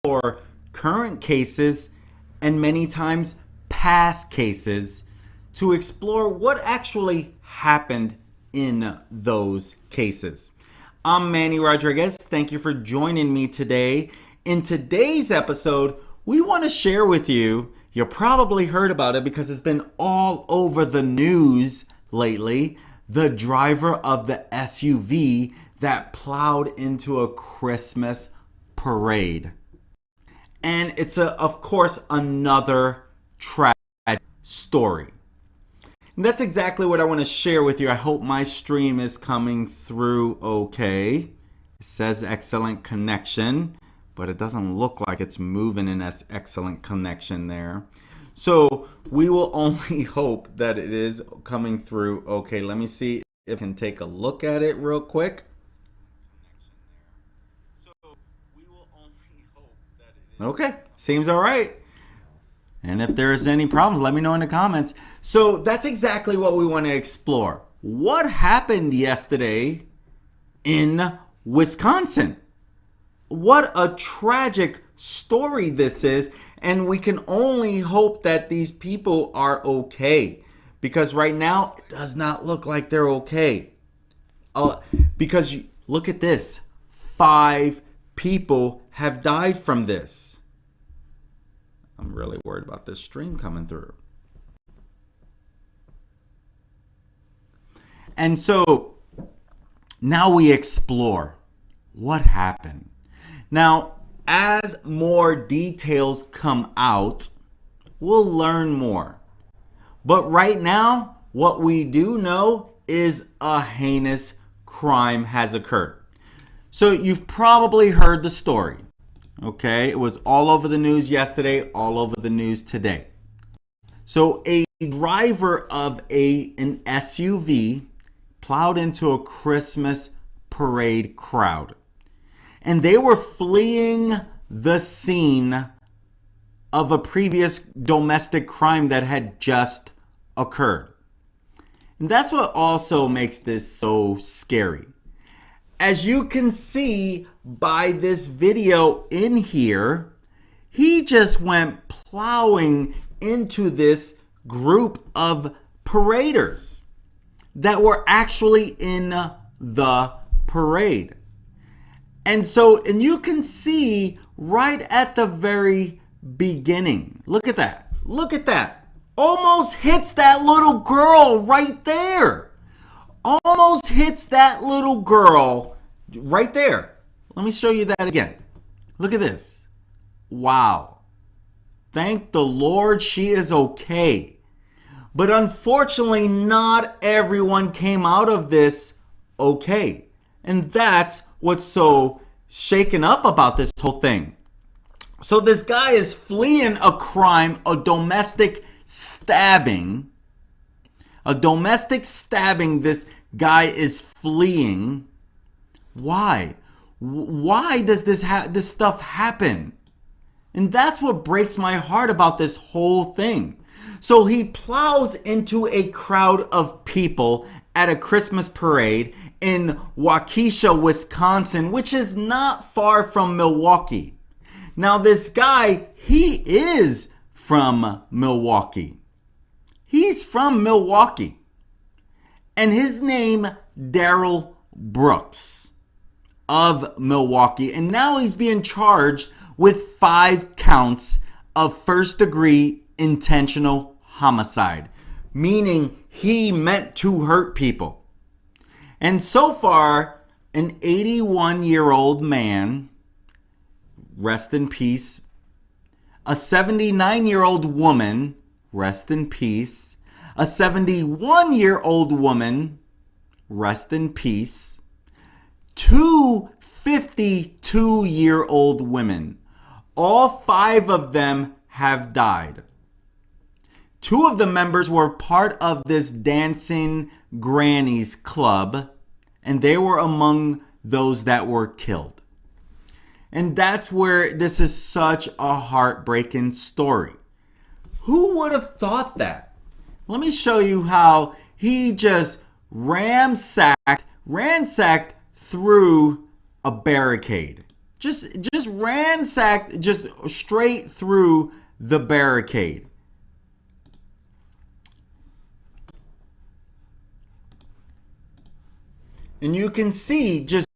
explore current cases and many times past cases to explore what actually happened in those cases. I'm Manny Rodriguez. Thank you for joining me today. In today's episode, we want to share with you, you probably heard about it because it's been all over the news lately, the driver of the SUV that plowed into a Christmas parade. And it's, of course, another tragic story. And that's exactly what I want to share with you. I hope my stream is coming through okay. It says excellent connection, but it doesn't look like it's moving in as excellent connection there. So we will only hope that it is coming through okay. Let me see if I can take a look at it real quick. Okay, seems all right. And if there's any problems, let me know in the comments. So that's exactly what we want to explore. What happened yesterday in Wisconsin? What a tragic story this is. And we can only hope that these people are okay. Because right now, it does not look like they're okay. Because look at this. 5 people have died from this. I'm really worried about this stream coming through. And so now we explore what happened. Now, as more details come out, we'll learn more. But right now, what we do know is a heinous crime has occurred. So you've probably heard the story. Okay, it was all over the news yesterday, all over the news today. So a driver of an SUV plowed into a Christmas parade crowd. And they were fleeing the scene of a previous domestic crime that had just occurred. And that's what also makes this so scary. As you can see by this video in here, he just went plowing into this group of paraders that were actually in the parade. And you can see right at the very beginning, look at that, almost hits that little girl right there. Almost hits that little girl right there. Let me show you that again. Look at this. Wow. Thank the Lord she is okay. But unfortunately, not everyone came out of this okay. And that's what's so shaken up about this whole thing. So this guy is fleeing a crime, a domestic stabbing. A domestic stabbing, this guy is fleeing. Why? Why does this stuff happen? And that's what breaks my heart about this whole thing. So he plows into a crowd of people at a Christmas parade in Waukesha, Wisconsin, which is not far from Milwaukee. Now this guy, he is from Milwaukee. He's from Milwaukee. And his name, Darrell Brooks of Milwaukee. And now he's being charged with 5 counts of first-degree intentional homicide. Meaning he meant to hurt people. And so far, an 81-year-old man, rest in peace, a 79-year-old woman, rest in peace. A 71-year-old woman, rest in peace. 2 52-year-old women. All 5 of them have died. 2 of the members were part of this dancing Grannies club, and they were among those that were killed. And that's where this is such a heartbreaking story. Who would have thought that? Let me show you how he just ransacked through a barricade. just ransacked just straight through the barricade. And you can see just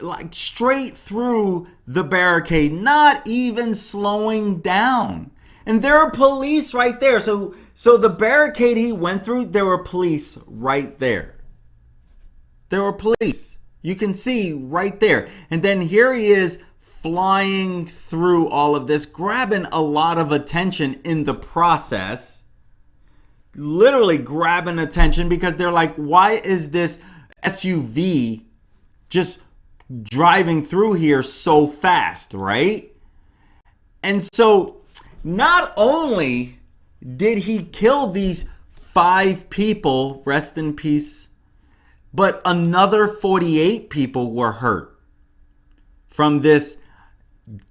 like straight through the barricade, not even slowing down. And there are police right there. So the barricade he went through, there were police right there. There were police. You can see right there. And then here he is flying through all of this, grabbing a lot of attention in the process. Literally grabbing attention because they're like, why is this SUV just driving through here so fast, right? And so not only did he kill these 5 people, rest in peace, but another 48 people were hurt from this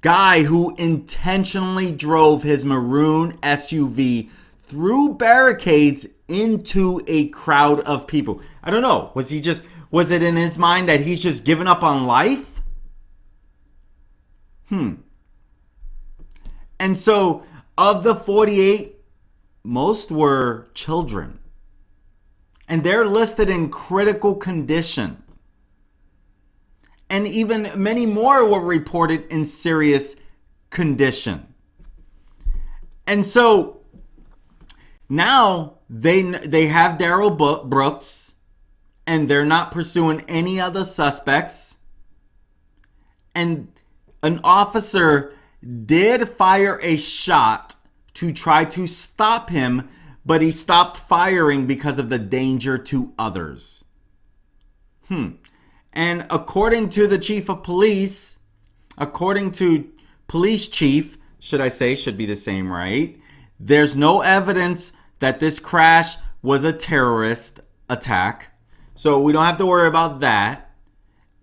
guy who intentionally drove his maroon SUV through barricades into a crowd of people. I don't know. Was it in his mind that he's just given up on life? And so of the 48, most were children. And they're listed in critical condition. And even many more were reported in serious condition. And so now they have Darrell Brooks, and they're not pursuing any other suspects. And an officer did fire a shot to try to stop him, but he stopped firing because of the danger to others. And according to the chief of police, according to police chief, should be the same, right? There's no evidence that this crash was a terrorist attack. So we don't have to worry about that.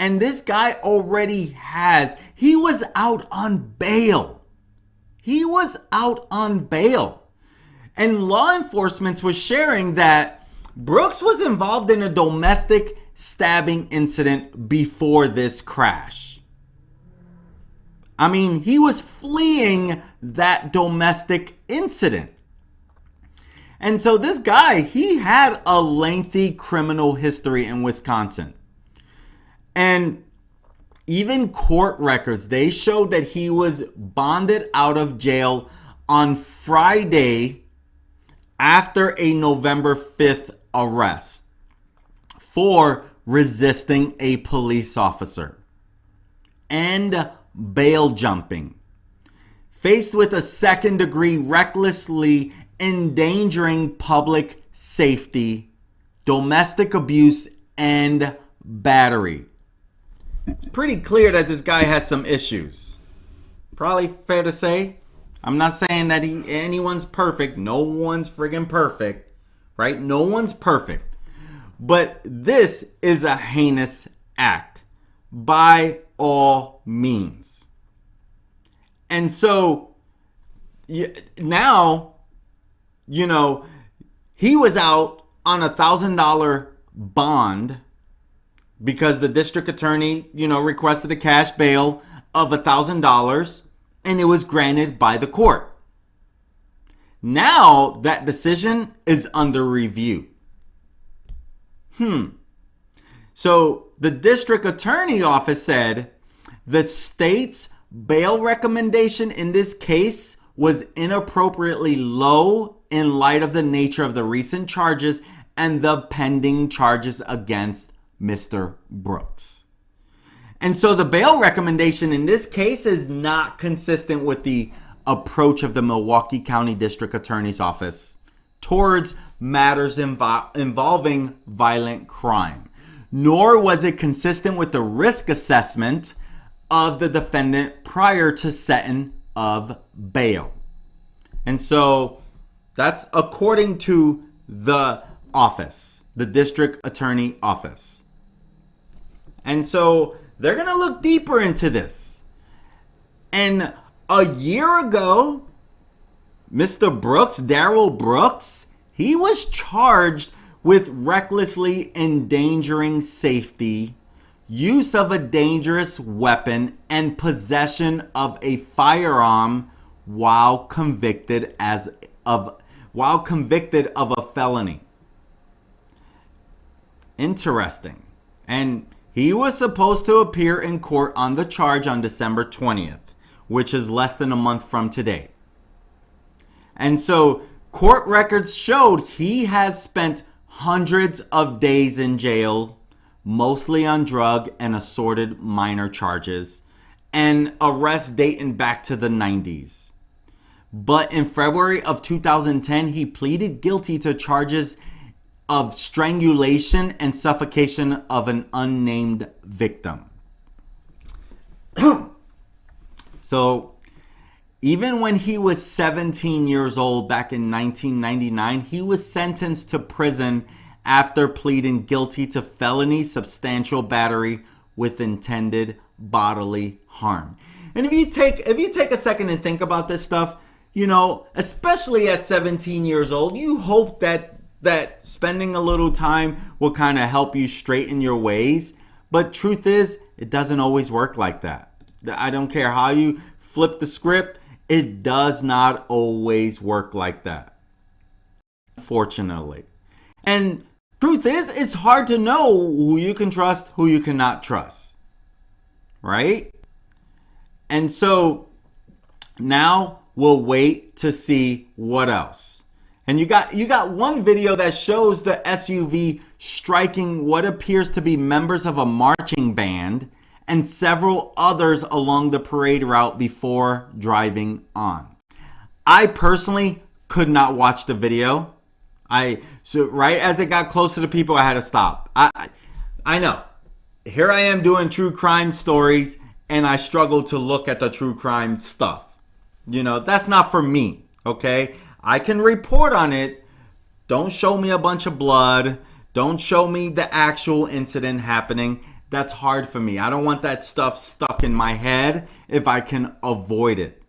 And this guy he was out on bail. And law enforcement was sharing that Brooks was involved in a domestic stabbing incident before this crash. I mean, he was fleeing that domestic incident. And so this guy, he had a lengthy criminal history in Wisconsin. And even court records, they showed that he was bonded out of jail on Friday after a November 5th arrest for resisting a police officer and bail jumping. Faced with a second-degree recklessly endangering public safety, domestic abuse, and battery. It's pretty clear that this guy has some issues. Probably fair to say. I'm not saying that anyone's perfect. No one's friggin' perfect, right? No one's perfect. But this is a heinous act by all means. And so now, he was out on $1,000 bond because the district attorney, requested a cash bail of $1,000, and it was granted by the court. Now that decision is under review. So the district attorney office said the state's bail recommendation in this case was inappropriately low in light of the nature of the recent charges and the pending charges against Mr. Brooks. And so the bail recommendation in this case is not consistent with the approach of the Milwaukee County District Attorney's Office towards matters involving violent crime, nor was it consistent with the risk assessment of the defendant prior to setting of bail. And so that's according to the office, the district attorney office. And so they're going to look deeper into this. And a year ago, Mr. Brooks, Darrell Brooks, he was charged with recklessly endangering safety use of a dangerous weapon, and possession of a firearm while convicted of a felony. Interesting. And he was supposed to appear in court on the charge on December 20th, which is less than a month from today. And so court records showed he has spent hundreds of days in jail, mostly on drug and assorted minor charges, and arrests dating back to the 90s. But in February of 2010, he pleaded guilty to charges of strangulation and suffocation of an unnamed victim. So, even when he was 17 years old back in 1999, he was sentenced to prison after pleading guilty to felony substantial battery with intended bodily harm. And if you take a second and think about this stuff, especially at 17 years old, you hope that spending a little time will kind of help you straighten your ways. But truth is, it doesn't always work like that. I don't care how you flip the script, it does not always work like that, unfortunately. And truth is, it's hard to know who you can trust, who you cannot trust, right? And so now we'll wait to see what else. And you got one video that shows the SUV striking what appears to be members of a marching band and several others along the parade route before driving on. I personally could not watch the video. So right as it got close to the people, I had to stop. I know. Here I am doing true crime stories, and I struggle to look at the true crime stuff. That's not for me, okay? I can report on it. Don't show me a bunch of blood. Don't show me the actual incident happening. That's hard for me. I don't want that stuff stuck in my head if I can avoid it.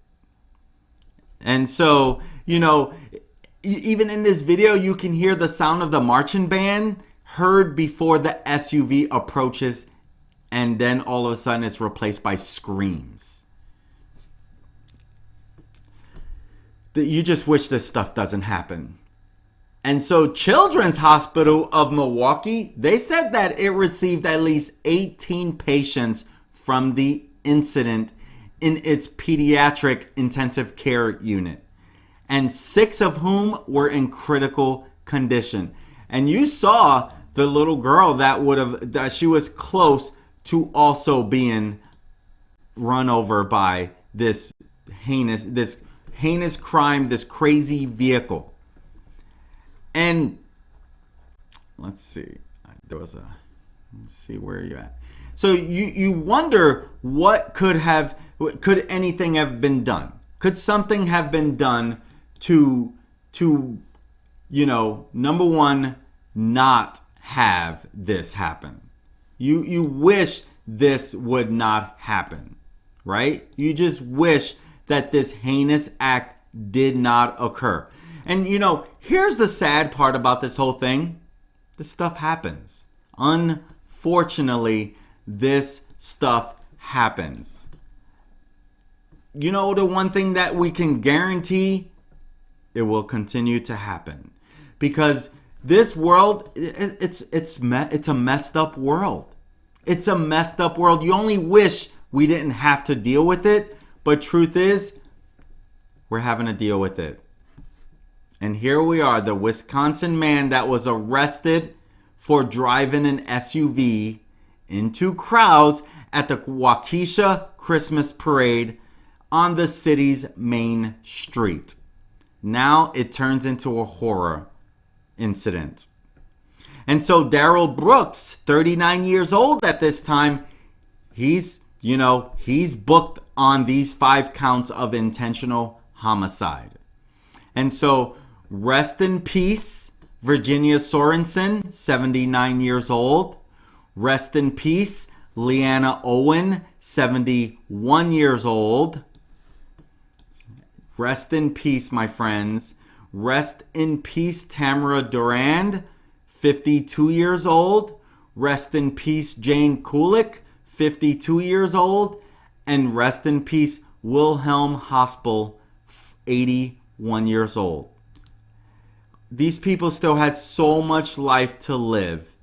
And so, even in this video, you can hear the sound of the marching band heard before the SUV approaches, and then all of a sudden it's replaced by screams. You just wish this stuff doesn't happen. And so Children's Hospital of Milwaukee, they said that it received at least 18 patients from the incident in its pediatric intensive care unit, and 6 of whom were in critical condition. And you saw the little girl that she was close to also being run over by this heinous crime, this crazy vehicle. And let's see where you're at. So you wonder could anything have been done? Could something have been done to number one, not have this happen? You wish this would not happen, right? You just wish that this heinous act did not occur. And here's the sad part about this whole thing. This stuff happens. Unfortunately, this stuff happens. The one thing that we can guarantee, it will continue to happen. Because this world, it's a messed up world. It's a messed up world. You only wish we didn't have to deal with it. But truth is, we're having to deal with it. And here we are, the Wisconsin man that was arrested for driving an SUV into crowds at the Waukesha Christmas parade on the city's main street. Now it turns into a horror incident. And so Darrell Brooks, 39 years old at this time, he's booked on these 5 counts of intentional homicide. And so rest in peace, Virginia Sorensen, 79 years old. Rest in peace, Leanna Owen, 71 years old. Rest in peace, my friends. Rest in peace, Tamara Durand, 52 years old. Rest in peace, Jane Kulik, 52 years old. And rest in peace, Wilhelm Haspel, 81 years old. These people still had so much life to live.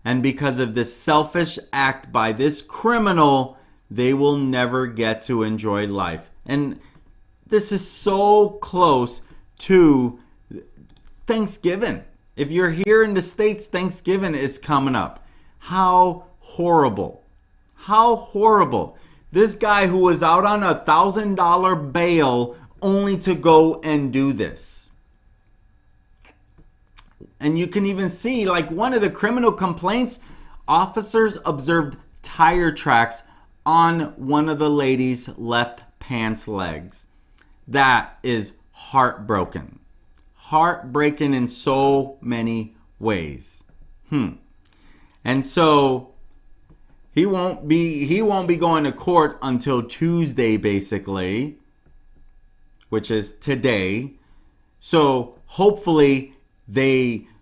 And because of this selfish act by this criminal, they will never get to enjoy life. And this is so close to Thanksgiving. If you're here in the States, Thanksgiving is coming up. How horrible. How horrible. This guy who was out on $1,000 bail only to go and do this. And you can even see, like, one of the criminal complaints, officers observed tire tracks on one of the lady's left pants legs. That is heartbroken. Heartbreaking in so many ways. And so he won't be going to court until Tuesday, basically, which is today. So hopefully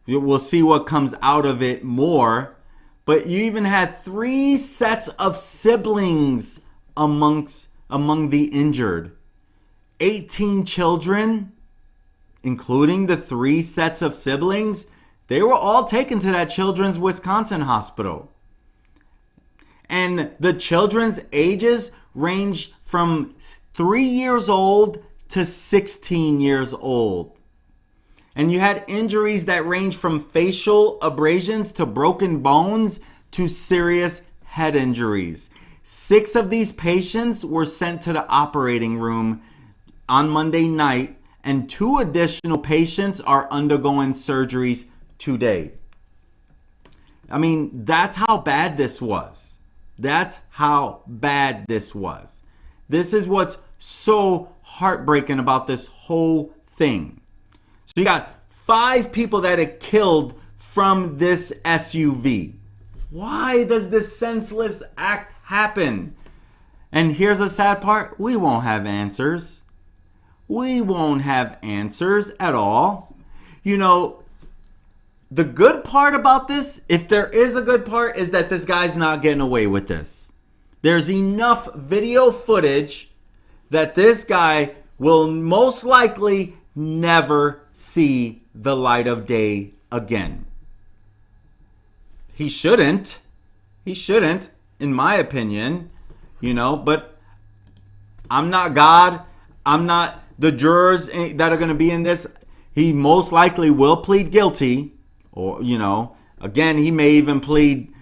we'll see what comes out of it more. But you even had 3 sets of siblings among the injured. 18 children, including the 3 sets of siblings, they were all taken to that Children's Wisconsin hospital. And the children's ages range from 3 years old to 16 years old. And you had injuries that range from facial abrasions to broken bones to serious head injuries. 6 of these patients were sent to the operating room on Monday night, and 2 additional patients are undergoing surgeries today. I mean, that's how bad this was. That's how bad this was. This is what's so heartbreaking about this whole thing. So you got 5 people that are killed from this SUV. Why does this senseless act happen? And here's the sad part. We won't have answers. We won't have answers at all. You know, the good part about this, if there is a good part, is that this guy's not getting away with this. There's enough video footage that this guy will most likely never see the light of day again. He shouldn't. He shouldn't, in my opinion. You know, but I'm not God. I'm not the jurors that are going to be in this. He most likely will plead guilty. Or, you know, again, he may even plead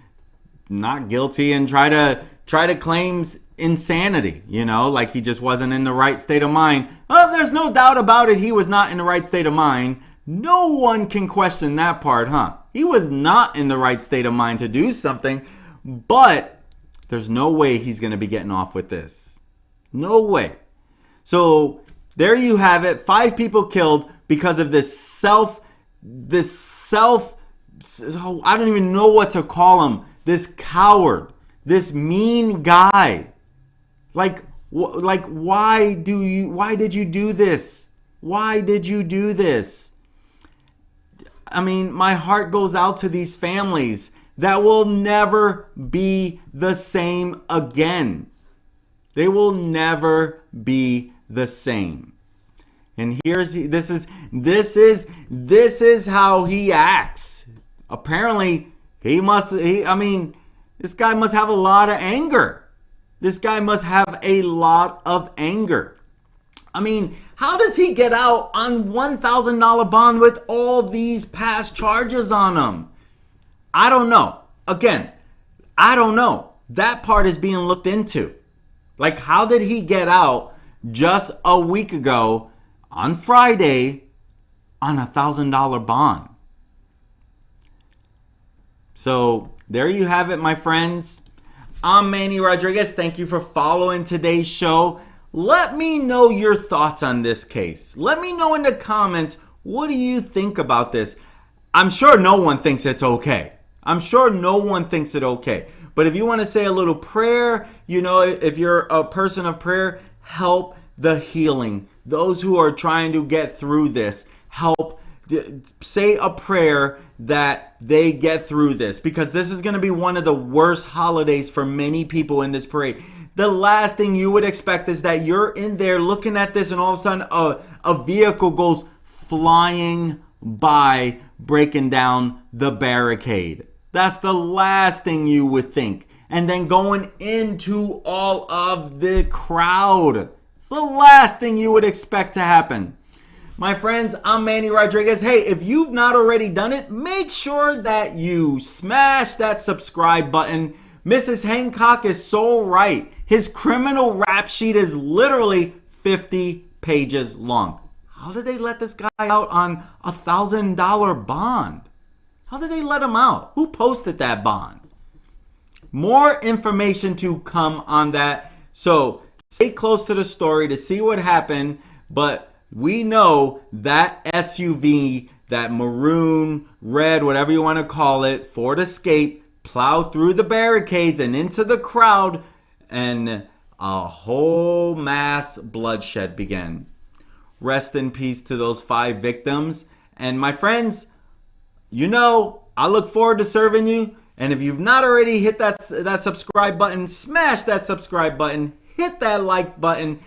not guilty and try to claim insanity, you know, like he just wasn't in the right state of mind. Oh, there's no doubt about it. He was not in the right state of mind. No one can question that part, huh? He was not in the right state of mind to do something, but there's no way he's going to be getting off with this. No way. So there you have it. 5 people killed because of this I don't even know what to call him. This coward, this mean guy. Like why did you do this? Why did you do this? I mean, my heart goes out to these families that will never be the same again. They will never be the same. And this is how he acts. Apparently, this guy must have a lot of anger. This guy must have a lot of anger. I mean, how does he get out on $1,000 bond with all these past charges on him? I don't know. Again, I don't know. That part is being looked into. Like, how did he get out just a week ago on Friday on $1,000 bond? So there you have it, my friends. I'm Manny Rodriguez. Thank you for following today's show. Let me know your thoughts on this case. Let me know in the comments, what do you think about this? I'm sure no one thinks it's okay. I'm sure no one thinks it okay. But if you want to say a little prayer, you know, if you're a person of prayer, help the healing. Those who are trying to get through this, help say a prayer that they get through this, because this is going to be one of the worst holidays for many people in this parade. The last thing you would expect is that you're in there looking at this and all of a sudden a vehicle goes flying by, breaking down the barricade. That's the last thing you would think. And then going into all of the crowd. It's the last thing you would expect to happen. My friends, I'm Manny Rodriguez. Hey, if you've not already done it, make sure that you smash that subscribe button. Mrs. Hancock is so right. His criminal rap sheet is literally 50 pages long. How did they let this guy out on a $1,000 bond? How did they let him out? Who posted that bond? More information to come on that. So stay close to the story to see what happened. But we know that SUV, that maroon, red, whatever you want to call it, Ford Escape, plowed through the barricades and into the crowd, and a whole mass bloodshed began. Rest in peace to those 5 victims. And my friends, you know, I look forward to serving you. And if you've not already hit that subscribe button, smash that subscribe button, hit that like button,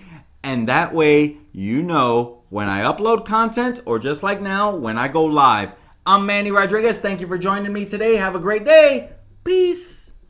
and that way you know when I upload content, or just like now, when I go live. I'm Manny Rodriguez. Thank you for joining me today. Have a great day. Peace.